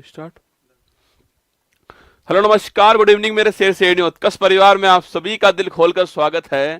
Start. Hello नमस्कार, good evening मेरे शेर से उत्कर्ष परिवार में आप सभी का दिल खोलकर स्वागत है।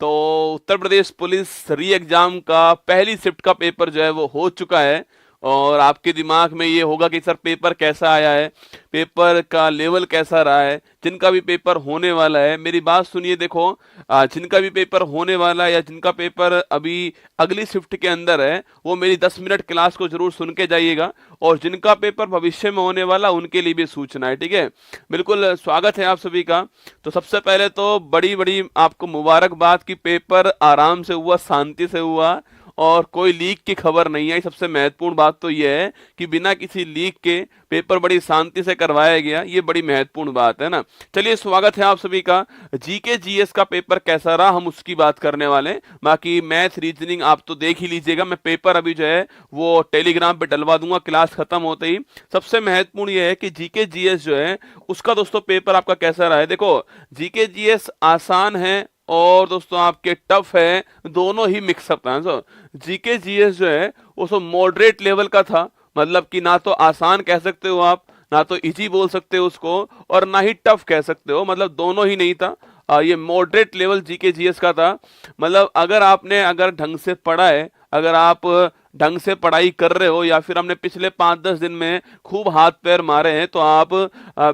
तो उत्तर प्रदेश पुलिस री एग्जाम का पहली शिफ्ट का पेपर जो है वो हो चुका है और आपके दिमाग में ये होगा कि सर पेपर कैसा आया है, पेपर का लेवल कैसा रहा है। जिनका भी पेपर होने वाला है मेरी बात सुनिए, देखो जिनका भी पेपर होने वाला है या जिनका पेपर अभी अगली शिफ्ट के अंदर है वो मेरी 10 मिनट क्लास को जरूर सुन के जाइएगा, और जिनका पेपर भविष्य में होने वाला उनके लिए भी सूचना है, ठीक है। बिल्कुल स्वागत है आप सभी का। तो सबसे पहले तो बड़ी बड़ी आपको मुबारकबाद कि पेपर आराम से हुआ, शांति से हुआ और कोई लीक की खबर नहीं आई। सबसे महत्वपूर्ण बात तो यह है कि बिना किसी लीक के पेपर बड़ी शांति से करवाया गया, ये बड़ी महत्वपूर्ण बात है ना। चलिए स्वागत है आप सभी का। जीके जीएस का पेपर कैसा रहा हम उसकी बात करने वाले हैं। बाकी मैथ रीजनिंग आप तो देख ही लीजिएगा, मैं पेपर अभी जो है वो टेलीग्राम पे डलवा दूंगा क्लास खत्म होते ही। सबसे महत्वपूर्ण ये है कि जीके जीएस जो है उसका दोस्तों पेपर आपका कैसा रहा है। देखो जीके जीएस आसान है और दोस्तों आपके टफ है, दोनों ही मिक्सअप है। सो जीके जीएस जो है वो सो मॉडरेट लेवल का था, मतलब कि ना तो आसान कह सकते हो आप, ना तो इजी बोल सकते हो उसको, और ना ही टफ कह सकते हो, मतलब दोनों ही नहीं था। ये मॉडरेट लेवल जीके जीएस का था। मतलब अगर ढंग से पढ़ा है, अगर आप ढंग से पढ़ाई कर रहे हो या फिर हमने पिछले 5-10 दिन में खूब हाथ पैर मारे हैं तो आप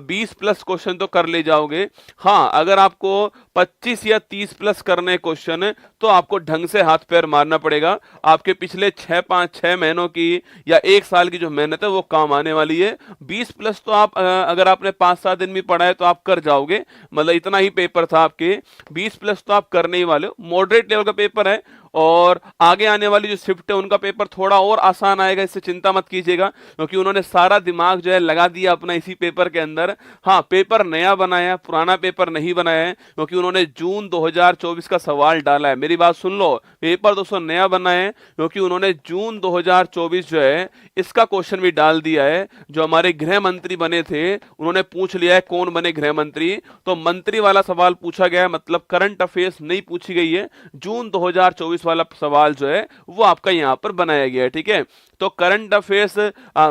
20 प्लस क्वेश्चन तो कर ले जाओगे। हाँ, अगर आपको 25 या 30 प्लस करने क्वेश्चन तो आपको ढंग से हाथ पैर मारना पड़ेगा। आपके पिछले 6 महीनों की या 1 साल की जो मेहनत है वो काम आने वाली है। 20 प्लस तो आप अगर आपने 5-7 दिन भी पढ़ा है तो आप कर जाओगे, मतलब इतना ही पेपर था आपके। 20 प्लस तो आप करने ही वाले हो। मॉडरेट लेवल का पेपर है और आगे आने वाली जो शिफ्ट है उनका पेपर थोड़ा और आसान आएगा, इससे चिंता मत कीजिएगा, क्योंकि उन्होंने सारा दिमाग जो है लगा दिया अपना इसी पेपर के अंदर। हाँ, पेपर नया बनाया, पुराना पेपर नहीं बनाया है, क्योंकि उन्होंने जून 2024 का सवाल डाला है। मेरी बात सुन लो, पेपर दोस्तों नया बना है क्योंकि उन्होंने जून 2024 जो है इसका क्वेश्चन भी डाल दिया है। जो हमारे गृह मंत्री बने थे उन्होंने पूछ लिया है कौन बने गृह मंत्री, तो मंत्री वाला सवाल पूछा गया है, मतलब करंट अफेयर्स नहीं पूछी गई है। जून 2024 वाला सवाल जो है वो आपका यहां पर बनाया गया है, ठीक है। तो करंट अफेयर्स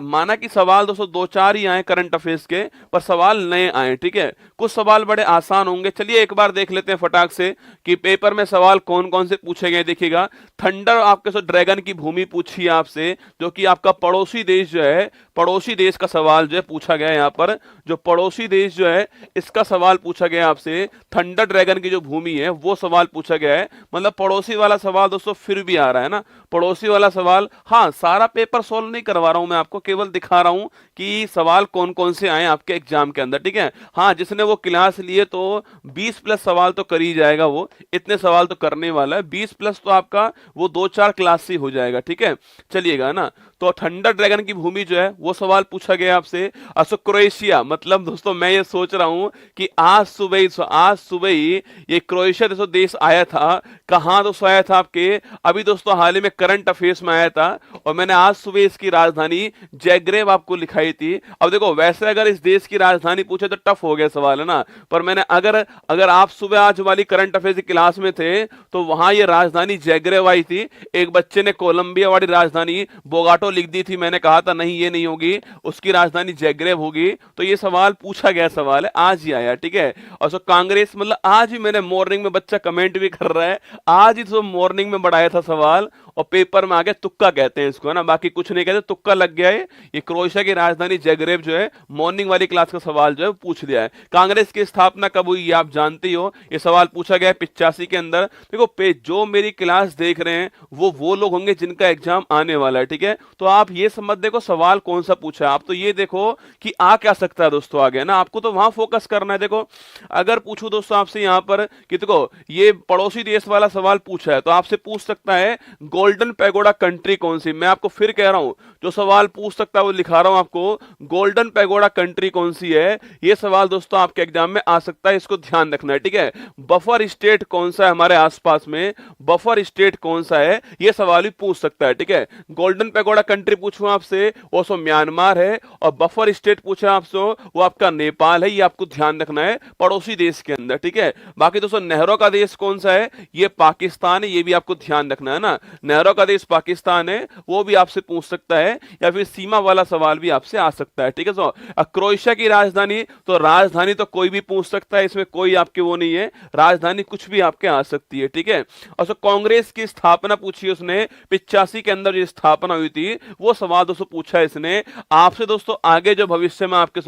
माना कि सवाल 204 ही आए करंट अफेयर्स के, पर सवाल नए आए, ठीक है। कुछ सवाल बड़े आसान होंगे। चलिए एक बार देख लेते हैं फटाक से कि पेपर में सवाल कौन कौन से पूछे गए। देखिएगा, थंडर आपके से ड्रैगन की भूमि पूछी है आपसे, जो कि आपका पड़ोसी देश जो है, पड़ोसी देश का सवाल जो है पूछा गया है। यहाँ पर जो पड़ोसी देश जो है इसका सवाल पूछा गया आपसे। थंडर ड्रैगन की जो भूमि है वो सवाल पूछा गया है, मतलब पड़ोसी वाला सवाल दोस्तों फिर भी आ रहा है ना, पड़ोसी वाला सवाल। हाँ, सारा पेपर सोल्व नहीं करवा रहा हूं मैं आपको, केवल दिखा रहा हूं कि सवाल कौन कौन से आए आपके एग्जाम के अंदर, ठीक है। हाँ, जिसने वो क्लास लिए तो 20 प्लस सवाल तो कर ही जाएगा, वो इतने सवाल तो करने वाला है। 20 प्लस तो आपका वो 2-4 क्लास से हो जाएगा, ठीक है। चलिएगा ना, तो थंडर ड्रैगन की भूमि जो है वो सवाल पूछा गया आपसे। अच्छा, क्रोएशिया, मतलब दोस्तों मैं ये सोच रहा हूं कि आज सुबह ही ये क्रोएशिया दोस्तों देश आया था। कहां दोस्तों आया था आपके, अभी दोस्तों हाल ही में करंट अफेयर्स में आया था, और मैंने आज सुबह इसकी राजधानी जैग्रेब आपको लिखाई थी। अब देखो, वैसे अगर इस देश की राजधानी पूछे तो टफ हो गया सवाल, है ना, पर मैंने अगर आप सुबह आज वाली करंट अफेयर्स की क्लास में थे तो वहां ये राजधानी जैग्रेब आई थी। एक बच्चे ने कोलंबिया वाली राजधानी बोगाटो लिख दी थी, मैंने कहा था नहीं ये नहीं होगी, उसकी राजधानी जैग्रेब होगी। तो ये सवाल पूछा गया सवाल है, आज ही आया, ठीक है। और सो कांग्रेस, मतलब आज ही मैंने मॉर्निंग में, बच्चा कमेंट भी कर रहा है, आज ही तो मॉर्निंग में बढ़ाया था सवाल और पेपर में आ गया। तुक्का कहते हैं इसको, है ना, बाकी कुछ नहीं कहते, तुक्का लग गया है। ये क्रोएशिया की राजधानी जैग्रेब जो है मॉर्निंग वाली क्लास का सवाल जो है पूछ लिया है। कांग्रेस की स्थापना कब हुई ये आप जानते हो, ये सवाल पूछा गया है 85 के अंदर। देखो जो मेरी क्लास देख रहे हैं वो लोग होंगे जिनका एग्जाम आने वाला है, ठीक है। तो आप ये समझ देखो सवाल कौन सा पूछा है, आप तो ये देखो कि आ क्या सकता है दोस्तों आगे, ना, आपको तो वहां फोकस करना है। देखो अगर पूछूं दोस्तों आपसे यहां पर कि देखो ये पड़ोसी देश वाला सवाल पूछा है तो आपसे पूछ सकता है गोल्डन पैगोडा कंट्री कौन सी। मैं आपको फिर कह रहा हूं, जो सवाल पूछ सकता है वो लिखा रहा हूं आपको, गोल्डन पैगोडा कंट्री कौन सी है, ये सवाल दोस्तों आपके एग्जाम में आ सकता है, इसको ध्यान रखना है, ठीक है। बफर स्टेट कौन सा है हमारे आसपास में, बफर स्टेट कौन सा है, ये सवाल भी पूछ सकता है, ठीक है। गोल्डन पैगोडा कंट्री पूछूं आपसे वो सो म्यांमार है, और बफर स्टेट पूछा आपसे वो आपका नेपाल है, ये आपको ध्यान रखना है पड़ोसी देश के अंदर, ठीक है। बाकी दोस्तों नहरों का देश कौन सा है, ये पाकिस्तान है, ये भी आपको ध्यान रखना है ना। नहरों का देश पाकिस्तान है, वो भी आपसे पूछ सकता है, या फिर सीमा वाला सवाल भी आपसे आ सकता है। ठीक है सो क्रोएशिया की राजधानी, तो राजधानी तो कोई भी पूछ सकता है, इसमें कोई आपके वो नहीं है, राजधानी कुछ भी आपके आ सकती है। ठीक है, और कांग्रेस की स्थापना पूछी उसने 85 के अंदर जो स्थापना हुई थी, वो सवाल दोस्तों पूछा है इसने आपसे। दोस्तों आगे जो भविष्य में आपके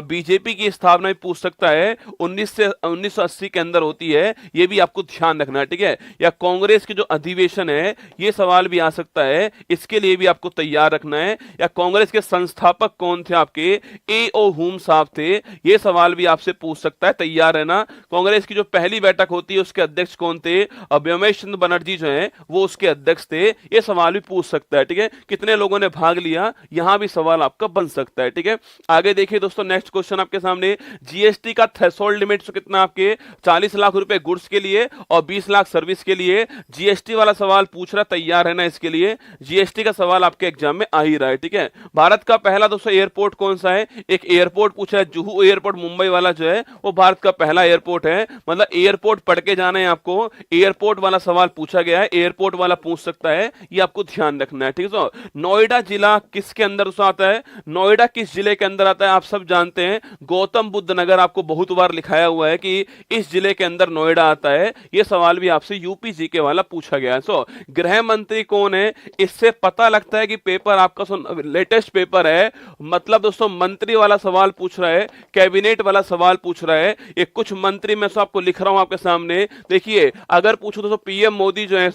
बीजेपी की स्थापना भी पूछ सकता है, 1980 के अंदर होती है, ये भी आपको ध्यान रखना है। ठीक है, या कांग्रेस के जो अधिवेशन है, ये सवाल भी आ सकता है, इसके लिए भी आपको तैयार रखना है। या कांग्रेस के संस्थापक कौन थे आपके, ए ओ हुम साहब थे, ये सवाल भी आपसे पूछ सकता है, तैयार है ना। कांग्रेस की जो पहली बैठक होती है, उसके अध्यक्ष कौन थे, व्योमेश चंद्र बनर्जी जो है वो उसके अध्यक्ष थे, ये सवाल भी पूछ सकता है। ठीक है, कितने लोगों ने भाग लिया, यहां भी सवाल आपका बन सकता है। ठीक है, आगे देखिए दोस्तों, नेक्स्ट क्वेश्चन आपके सामने, जीएसटी का थ्रेशोल्ड लिमिट कितना आपके 40 लाख रुपए गुड्स के लिए और 20 लाख सर्विस के लिए, जीएसटी वाला सवाल पूछ रहा, तैयार है ना इसके लिए, जीएसटी का सवाल आपके एग्जाम में आ ही रहा है। ठीक है, भारत का पहला दोस्तों एयरपोर्ट कौन सा है, एक एयरपोर्ट पूछा है, जुहू एयरपोर्ट मुंबई वाला जो है वो भारत का पहला एयरपोर्ट है। मतलब एयरपोर्ट पढ़ के जाना है आपको, एयरपोर्ट वाला सवाल पूछा गया है, एयरपोर्ट वाला पूछ सकता है, ये आपको ध्यान रखना है। ठीक है, नोएडा जिला किसके अंदर आता है, नोएडा किस जिले के अंदर आता है, आप सब जानते हैं, गौतम बुद्ध नगर, आपको बहुत बार लिखाया हुआ है कि इस जिले के अंदर नोएडा आता है, ये सवाल भी आपसे यूपी जीके वाला पूछा गया है। गृह मंत्री कौन है, इससे पता लगता है कि पेपर आपका लेटेस्ट पेपर है, मतलब दोस्तों मंत्री वाला सवाल पूछ रहा है, कैबिनेट वाला सवाल पूछ रहा है। ये कुछ मंत्री मैं आपको लिख रहा हूं आपके सामने, देखिए अगर पूछो दोस्तों पीएम मोदी जो है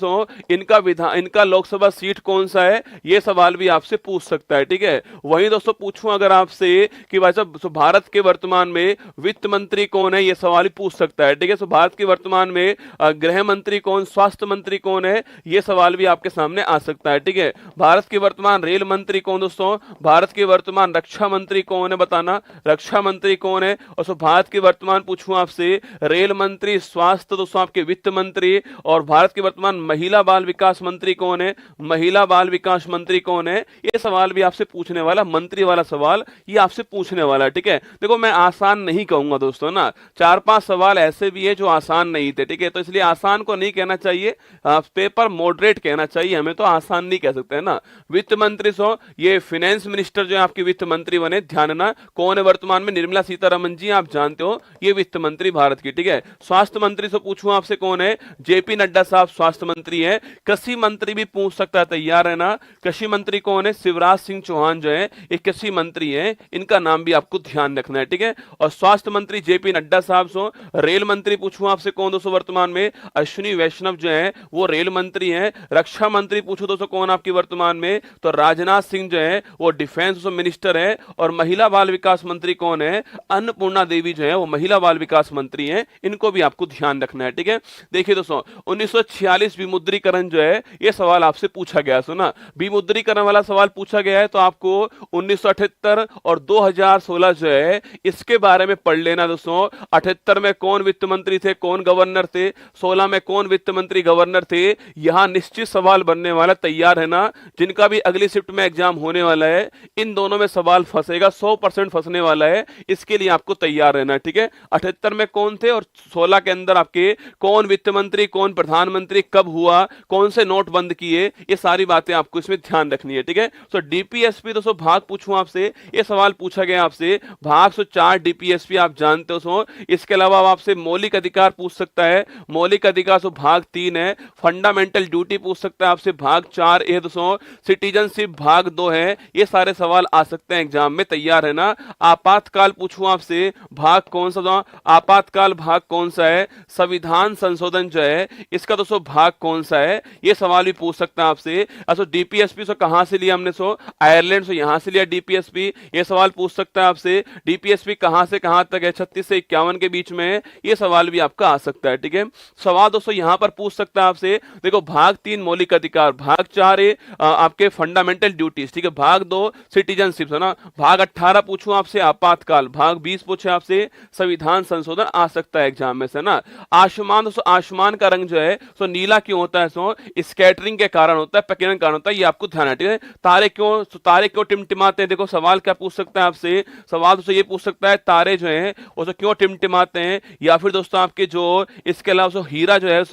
इनका लोकसभा सीट कौन सा है, ये सवाल भी आपसे पूछ सकता है। ठीक है, वहीं दोस्तों पूछूं अगर आपसे कि भाई साहब भारत के वर्तमान में वित्त मंत्री कौन है, ये सवाल भी पूछ सकता है। ठीक है, भारत के वर्तमान में गृह मंत्री कौन, स्वास्थ्य मंत्री कौन है, ये सवाल भी आपके सामने आ सकता है। ठीक है, भारत के वर्तमान रेल मंत्री कौन दोस्तों, भारत के वर्तमान रक्षा मंत्री कौन है, बताना रक्षा मंत्री कौन है। और भारत के वर्तमान पूछूं आपसे रेल मंत्री, स्वास्थ्य दोस्तों आपके वित्त मंत्री, और भारत के वर्तमान महिला बाल विकास मंत्री कौन है, महिला बाल विकास मंत्री कौन है, ये सवाल भी आपसे पूछने वाला, मंत्री वाला सवाल ये आपसे पूछने वाला। ठीक है, देखो मैं आसान नहीं कहूंगा दोस्तों ना, 4-5 सवाल ऐसे भी है जो आसान नहीं थे। ठीक है, तो इसलिए आसान को नहीं कहना चाहिए, पेपर मॉडरेट कहना चाहिए हमें, तो आसान नहीं कह सकते है ना। वित्त मंत्री ये फाइनेंस मिनिस्टर जो है आपके वित्त मंत्री बने, ध्यान ना कौन है वर्तमान में, निर्मला सीतारमन जी, आप जानते हो ये वित्त मंत्री भारत की। ठीक है, स्वास्थ्य मंत्री से पूछूं आपसे कौन है, जेपी नड्डा साहब स्वास्थ्य मंत्री है। कृषि मंत्री भी पूछ सकता है, तैयार है ना, कृषि मंत्री कौन है, शिवराज सिंह चौहान जो है ये कृषि मंत्री है, इनका नाम भी आपको ध्यान रखना है। ठीक है, और स्वास्थ्य मंत्री जेपी नड्डा साहब रेल मंत्री पूछूं आपसे कौन दोस्तों वर्तमान में, अश्विनी वैष्णव जो है वो रेल मंत्री है। रक्षा मंत्री पूछो दोस्तों कौन आपकी वर्तमान में, तो राजनाथ सिंह जो है वो डिफेंस मिनिस्टर है। और महिला बाल विकास मंत्री कौन है, अन्नपूर्णा देवी जो है वो महिला बाल विकास मंत्री है, इनको भी आपको ध्यान रखना है। ठीक है, देखिए दोस्तों 1946 विमुद्रीकरण जो है ये सवाल आपसे पूछा गया, सुना विमुद्रीकरण वाला सवाल पूछा गया है, तो आपको 1978 और 2016 जो है इसके बारे में पढ़ लेना दोस्तों। 78 में कौन वित्त मंत्री थे, कौन गवर्नर थे, 16 में कौन वित्त मंत्री गवर्नर थे, यहां निश्चित सवाल बनने वाला, तैयार है ना। जिनका भी अगली शिफ्ट में एग्जाम होने वाला है, इन दोनों में सवाल फंसेगा, 100% फंसने वाला है, इसके लिए आपको तैयार रहना है। ठीक है, 78 में कौन थे और 16 के अंदर आपके कौन वित्त मंत्री, कौन प्रधानमंत्री, कब हुआ, कौन से नोट बंद किए, ये सारी बातें आपको इसमें ध्यान रखनी है। ठीक है, तो डीपीएसपी दोस्तों भाग पूछूं आपसे, ये सवाल पूछा गया आपसे, भाग 4 डीपीएसपी आप जानते हो। इसके अलावा आपसे मौलिक अधिकार पूछ सकता है, मौलिक अधिकार भाग 3 है। फंडामेंटल ड्यूटी पूछ सकता है आपसे, भाग 4 ए दोस्तों। सिटीजनशिप भाग 2 है, ये सारे सवाल आ सकते हैं एग्जाम में, तैयार है ना। आपातकाल पूछूं आपसे, भाग कौन सा, आपातकाल भाग कौन सा है। संविधान संशोधन जो है इसका दोस्तों भाग कौन सा है, ये सवाल भी पूछ सकता है आपसे। डीपीएसपी कहां से लिया हमने, आयरलैंड से, यहां से लिया डीपीएसपी, ये सवाल पूछ सकता है आपसे। डीपीएसपी कहां से कहां तक है, 36 से 51 के बीच में है, ये सवाल भी आपका आ सकता है। ठीक है, सवाल दोस्तों यहां पर पूछ सकता है आपसे, देखो भाग 3 मौलिक अधिकार, भाग 4 है आपके फंडामेंटल ड्यूटीज। ठीक है, भाग 2 सिटीजनशिप है ना, भाग 18 पूछूं आपसे आपातकाल, भाग 20 पूछे आपसे संविधान संशोधन, आ सकता है एग्जाम में से ना। आसमान दोस्तों, आसमान का रंग जो है नीला क्यों होता है, स्कैटरिंग के कारण होता है, प्रकीर्णन कारण होता है, ये आपको ध्यान है। ठीक है, तारे क्यों टिमटिमाते हैं, देखो सवाल क्या पूछ सकता है आपसे, सवाल दोस्तों ये पूछ सकता है तारे जो हैं वो क्यों टिमटिमाते हैं, या फिर दोस्तों आपके जो इसके अलावा हीरा जो है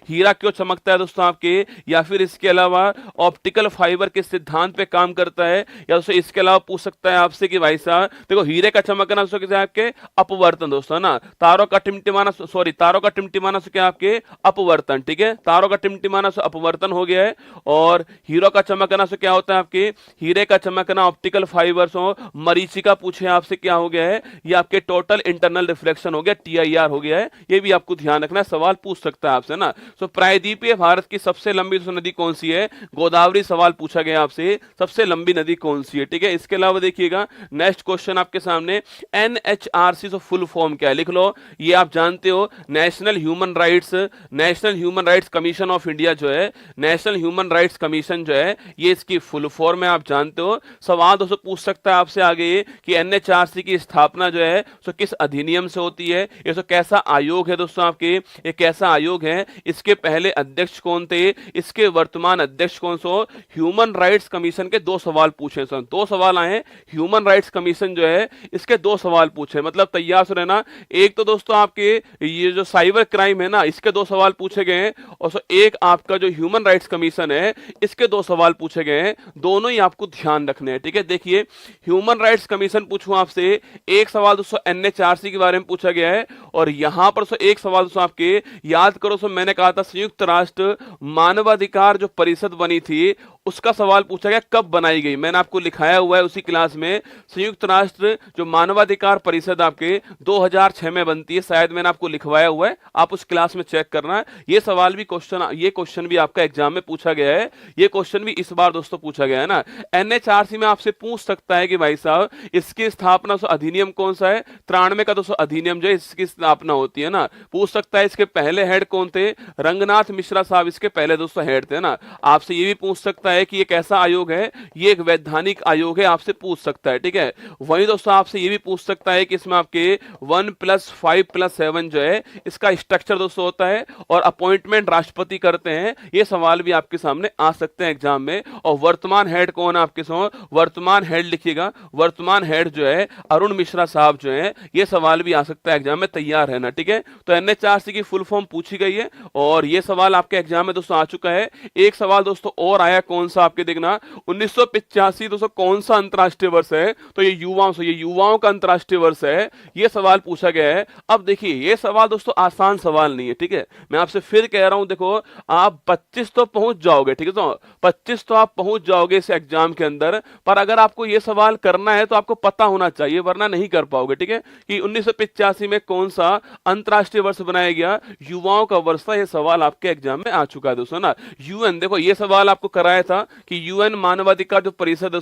हीरा क्यों चमकता है दोस्तों आपके, या फिर इसके अलावा ऑप्टिकल फाइबर के सिद्धांत पे काम करता है, या दोस्तों इसके अलावा पूछ सकता है आपसे कि भाई साहब देखो हीरे का चमकना दोस्तों क्या है आपके अपवर्तन दोस्तों है ना, तारों का टिमटिमाना सॉरी तारों का टिमटिमाना से क्या आपके अपवर्तन, ठीक है, तारों का टिमटिमाना से अपवर्तन हो गया है। और हीरो का चमकना से क्या होता है आपके हीरे का चमकना ऑप्टिकल फाइबर्स हो, मरीचिका पूछे आपसे क्या हो गया है, ये आपके टोटल इंटरनल रिफ्लेक्शन हो गया, TIR हो गया है, ये भी आपको ध्यान रखना है, सवाल पूछ सकता है आपसे ना। सो प्रायद्वीपीय भारत की सबसे लंबी नदी कौन सी है, गोदावरी, सवाल पूछा गया आपसे सबसे लंबी नदी कौन सी है, ठीक है। इसके अलावा देखिएगा नेक्स्ट क्वेश्चन आपके सामने NHRC फुल फॉर्म क्या है, लिख लो, ये आप जानते हो national human rights commission of India जो है, नेशनल ह्यूमन राइट्स कमीशन जो है, ये इसकी फुल फॉर्म है, आप जानते हो। सवाल दोस्तों पूछ सकता है आपसे आगे कि NHRC की स्थापना जो है सो किस अधिनियम से होती है, ये सो कैसा आयोग है दोस्तों आपके, ये कैसा आयोग है, इसके पहले अध्यक्ष कौन थे, इसके वर्तमान अध्यक्ष कौन सो। ह्यूमन राइट्स कमीशन के दो सवाल पूछे, सर दो सवाल आए, ह्यूमन राइट्स कमीशन जो है इसके दो सवाल पूछे, मतलब तैयार से रहना। एक तो दोस्तों आपके ये जो साइबर क्राइम है ना, इसके दो सवाल पूछे गए हैं, और सो एक आपका जो ह्यूमन राइट्स कमीशन है इसके दो सवाल पूछे गए हैं, दोनों ही आपको ध्यान रखने हैं, ठीक है। देखिए ह्यूमन राइट्स कमीशन पूछूं आपसे, एक सवाल दोस्तों NHRC के बारे में पूछा गया है, और यहां पर एक सवाल दोस्तों आपके याद करो, सो मैंने कहा था संयुक्त राष्ट्र मानवाधिकार जो परिषद बनी थी उसका सवाल पूछा गया कब बनाई गई, मैंने आपको लिखाया हुआ है उसी क्लास में, संयुक्त राष्ट्र जो मानवाधिकार परिषद आपके 2006 में बनती है, शायद मैंने आपको लिखवाया हुआ है, आप उस क्लास में चेक करना। ये सवाल भी ये क्वेश्चन भी आपका एग्जाम में पूछा गया है, ये क्वेश्चन भी इस बार दोस्तों पूछा गया है ना। NHRC में आपसे पूछ सकता है कि भाई साहब इसकी स्थापना अधिनियम कौन सा है, 93 का दोस्तों अधिनियम जो है इसकी स्थापना होती है ना। पूछ सकता है इसके पहले हेड कौन थे, रंगनाथ मिश्रा साहब इसके पहले दोस्तों हेड थे ना। आपसे ये भी पूछ सकता है कि ये कैसा आयोग है, ये एक वैधानिक आयोग है, आपसे पूछ सकता है, ठीक है। वहीं दोस्तों आपसे ये भी पूछ सकता है कि इसमें आपके 1+5+7 जो है इसका स्ट्रक्चर दोस्तों होता है, और अपॉइंटमेंट राष्ट्रपति करते हैं, ये सवाल भी आपके सामने आ सकते हैं एग्जाम में। और वर्तमान हेड कौन है आपके सामने, वर्तमान हेड लिखिएगा, वर्तमान हेड जो है अरुण मिश्रा साहब जो है, ये सवाल भी आ सकता है एग्जाम में, तैयार रहना, ठीक है। तो NHRC की फुल फॉर्म पूछी गई है, और ये सवाल आपके एग्जाम में दोस्तों आ चुका है। एक सवाल दोस्तों और आया, कौन सा आपके देखना, 1985 दोस्तों कौन सा अंतरराष्ट्रीय वर्ष है, तो ये युवाओं का अंतरराष्ट्रीय वर्ष है, ये सवाल पूछा गया है। अब देखिए ये सवाल दोस्तों आसान सवाल नहीं है, ठीक है, मैं आपसे फिर कह रहा हूं, देखो आप 25 तो पहुंच जाओगे, ठीक है, तो 25 तो आप पहुंच जाओगे इस एग्जाम के अंदर, पर अगर आपको ये सवाल करना है तो आपको पता होना चाहिए, वरना नहीं कर पाओगे, ठीक है, कि 1985 में कौन सा अंतरराष्ट्रीय वर्ष बनाया गया, युवाओं का वर्ष था, ये सवाल आपके एग्जाम में आ चुका है दोस्तों ना। यूएन, देखो ये सवाल आपको कराया था कि यूएन मानवाधिकार जो परिषद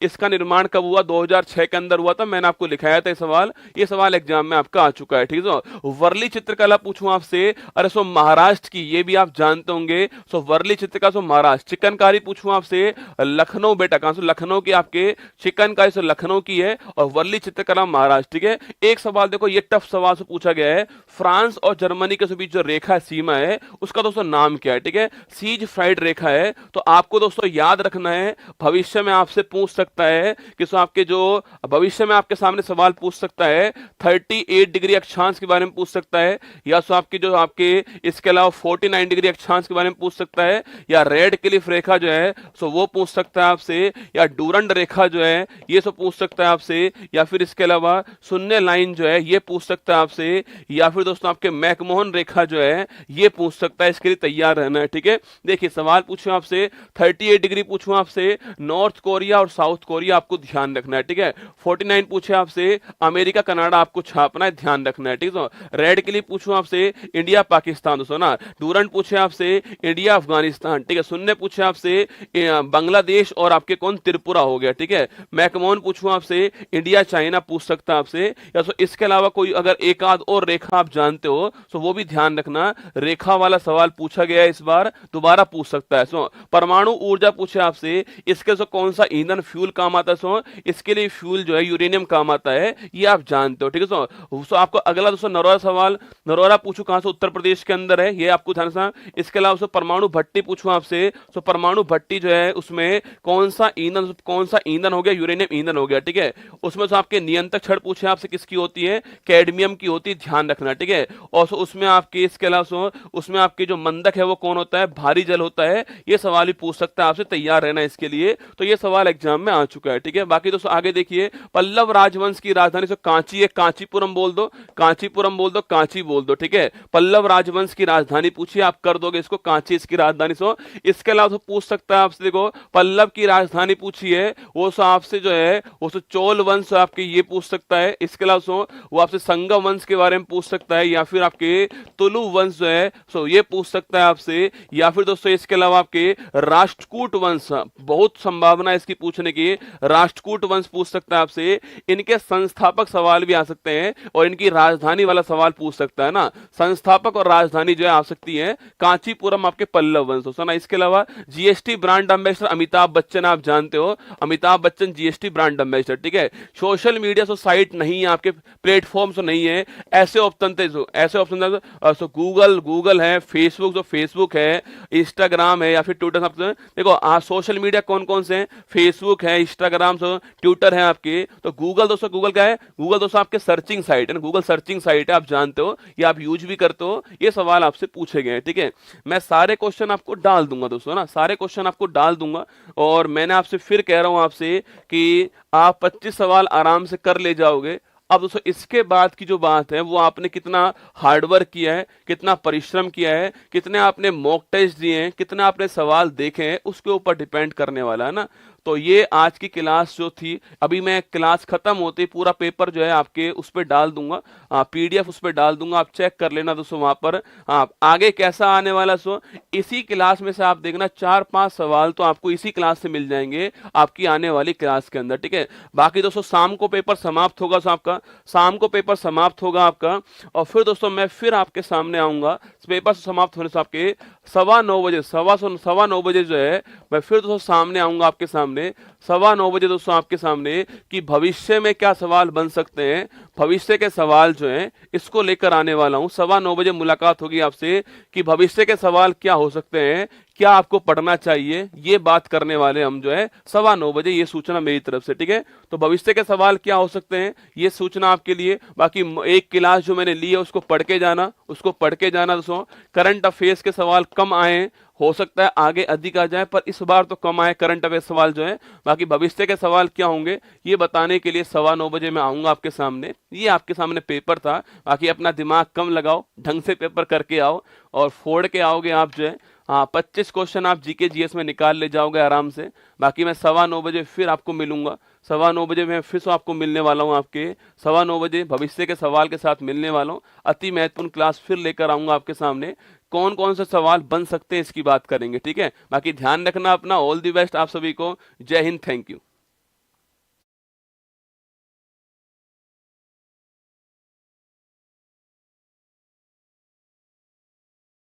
इसका निर्माण कब हुआ, 2006 के अंदर हुआ था, मैंने आपको लिखाया था ये सवाल एग्जाम में आपका आ चुका है, ठीक है। वर्ली चित्रकला पूछूं आपसे, अरे महाराष्ट्र की, ये भी आप जानते होंगे, वर्ली चित्रकला महाराष्ट्र। चिकनकारी पूछूं आपसे, लखनऊ, बेटा कहां से, लखनऊ की आपके चिकनकारी लखनऊ की है, और वर्ली चित्रकला महाराष्ट्र, ठीक है। एक सवाल देखो ये टफ सवाल से पूछा गया है, फ्रांस और जर्मनी के बीच जो रेखा सीमा है उसका दोस्तों नाम क्या है, ठीक है, सीज फ्राइड रेखा है। तो आपको दोस्तों याद रखना है, भविष्य में आपसे पूछ सकता है कि आपके जो भविष्य में आपके सामने सवाल पूछ सकता है, 38 डिग्री अक्षांश के बारे में पूछ सकता है, या आपके जो आपके इसके अलावा 49 डिग्री अक्षांश के बारे में पूछ सकता है, या रेड क्लिफ रेखा जो है वो पूछ सकता है आपसे, या डूरंड रेखा जो है ये सब पूछ सकता है आपसे, या फिर इसके अलावा शून्य लाइन जो है ये पूछ सकता है आपसे, या फिर दोस्तों आपके मैकमोहन रेखा जो है ये पूछ सकता है। इसके लिए तैयार रहना है, ठीक है। देखिए सवाल पूछूं आपसे, 38 डिग्री पूछूं आपसे, नॉर्थ कोरिया और साउथ कोरिया आपको ध्यान रखना है, ठीक है। 49 पूछे आपसे, अमेरिका कनाडा आपको छापना है, ध्यान रखना है, ठीक है। रेड क्लिफ पूछूं आपसे, इंडिया पाकिस्तान दोस्तों ना। डूरंड पूछे आपसे, इंडिया अफगानिस्तान, ठीक है। शून्य पूछे आपसे, बांग्लादेश और आपके कौन, त्रिपुरा हो गया, ठीक है। मैकमोहन पूछूं आपसे, इंडिया चाइना पूछ सकता है आपसे, या इसके अलावा कोई अगर एक आध और रेखा आप जानते हो तो वो भी ध्यान रखना, रेखा वाला सवाल पूछा गया है इस बार, दोबारा पूछ सकता है। परमाणु ऊर्जा पूछे आपसे, इसके सो कौन सा ईंधन फ्यूल काम आता है सो, इसके लिए फ्यूल जो है यूरेनियम काम आता है, ये आप जानते हो, ठीक है सो आपको अगला दोस्तों नरोरा सवाल, नरोरा पूछू कहां से, उत्तर प्रदेश के अंदर है, ये आपको ध्यान रखना। इसके अलावा सो परमाणु भट्टी पूछूं आपसे, सो परमाणु भट्टी जो है उसमें कौन सा ईंधन हो गया, यूरेनियम ईंधन हो गया, ठीक है। उसमें से आपके नियंत्रक छड़ पूछे आपसे किसकी होती है, कैडमियम की होती है, ध्यान रखना, ठीक है। और उसमें आपके इसके अलावा उसमें आपके जो मंदक है वो कौन होता है, भारी जल होता है, ये सवाल भी पूछ सकता है आपसे, तैयार रहना इसके लिए। तो ये सवाल एग्जाम में आ चुका है, ठीक है। बाकी दोस्तों आगे देखिए, पल्लव राजवंश की राजधानी कांची है, कांचीपुरम बोल दो, कांचीपुरम बोल दो, कांची बोल दो, ठीक है। पल्लव राजवंश की राजधानी पूछिए, आप कर दोगे इसको, कांची इसकी राजधानी इसके अलावा पूछ सकता है आपसे, देखो पल्लव की राजधानी पूछिए, वो आपसे जो है वो चोल वंश आपके ये पूछ सकता है। इसके अलावा वो आपसे संगम वंश के बारे में पूछ सकता है, या फिर आपके तुलु वंश जो है ये पूछ सकता है आपसे, या फिर दोस्तों इसके अलावा आपके राष्ट्रकूट वंश, बहुत संभावना है इसकी पूछने की, राष्ट्रकूट वंश पूछ सकता है आपसे। इनके संस्थापक सवाल भी आ सकते हैं, और इनकी राजधानी वाला सवाल पूछ सकता है ना, संस्थापक और राजधानी जो है आ सकती है, कांचीपुरम आपके पल्लव वंश हो ना। इसके अलावा GST brand ambassador Amitabh Bachchan, आप जानते हो Amitabh Bachchan GST brand ambassador, ठीक है। सोशल मीडिया साइट नहीं है आपके, प्लेटफॉर्म नहीं है, ऐसे ऑप्शन थे ऐसे ऑप्शन गूगल है, फेसबुक है, इंस्टाग्राम है, या फिर ट्विटर। देखो सोशल मीडिया कौन कौन से हैं, फेसबुक है, इंस्टाग्राम ट्विटर है आपके। तो गूगल क्या है, गूगल दोस्तों आपके सर्चिंग साइट है ना, गूगल सर्चिंग साइट है, आप जानते हो, ये आप यूज भी करते हो। ये सवाल आपसे पूछे गए हैं, ठीक है। मैं सारे क्वेश्चन आपको डाल दूंगा दोस्तों ना, सारे क्वेश्चन आपको डाल दूंगा। और मैंने आपसे फिर कह रहा हूं आपसे कि आप 25 सवाल आराम से कर ले जाओगे। अब दोस्तों इसके बाद की जो बात है, वो आपने कितना हार्डवर्क किया है, कितना परिश्रम किया है, कितने आपने मॉक टेस्ट दिए हैं, कितने आपने सवाल देखे हैं, उसके ऊपर डिपेंड करने वाला है ना। तो ये आज की क्लास जो थी, अभी मैं क्लास खत्म होते पूरा पेपर जो है आपके उस पर डाल दूंगा, पीडीएफ उस पर डाल दूंगा, आप चेक कर लेना दोस्तों वहां पर। आगे कैसा आने वाला इसी क्लास में से आप देखना 4-5 सवाल तो आपको इसी क्लास से मिल जाएंगे आपकी आने वाली क्लास के अंदर, ठीक है। बाकी दोस्तों शाम को पेपर समाप्त होगा आपका, शाम को पेपर समाप्त होगा आपका, और फिर दोस्तों मैं फिर आपके सामने आऊंगा पेपर समाप्त होने से आपके 9:15 बजे, 9:15 बजे जो है मैं फिर दोस्तों सामने आऊंगा आपके सामने, 9:15 बजे दोस्तों आपके सामने, कि भविष्य में क्या सवाल बन सकते हैं, भविष्य के सवाल जो हैं इसको लेकर आने वाला हूं। 9:15 बजे मुलाकात होगी आपसे कि भविष्य के सवाल क्या हो सकते हैं, क्या आपको पढ़ना चाहिए, ये बात करने वाले हम जो है 9:15 बजे, ये सूचना मेरी तरफ से, ठीक है। तो भविष्य के सवाल क्या हो सकते हैं, ये सूचना आपके लिए। बाकी एक क्लास जो मैंने ली है उसको पढ़ के जाना दोस्तों। करंट अफेयर्स के सवाल कम आए, हो सकता है आगे अधिक आ जाए, पर इस बार तो कम आए करंट अफेयर सवाल जो है। बाकी भविष्य के सवाल क्या होंगे ये बताने के लिए 9:15 बजे मैं आऊंगा आपके सामने। ये आपके सामने पेपर था, बाकी अपना दिमाग कम लगाओ, ढंग से पेपर करके आओ, और फोड़ के आओगे आप जो है। 25 क्वेश्चन आप जीके जीएस में निकाल ले जाओगे आराम से। बाकी मैं 9:15 बजे फिर आपको मिलूंगा, 9:15 बजे मैं फिर से आपको मिलने वाला हूं, आपके 9:15 बजे भविष्य के सवाल के साथ मिलने वाला हूं। अति महत्वपूर्ण क्लास फिर लेकर आऊंगा आपके सामने, कौन कौन से सवाल बन सकते हैं इसकी बात करेंगे, ठीक है। बाकी ध्यान रखना अपना, ऑल द बेस्ट आप सभी को, जय हिंद, थैंक यू।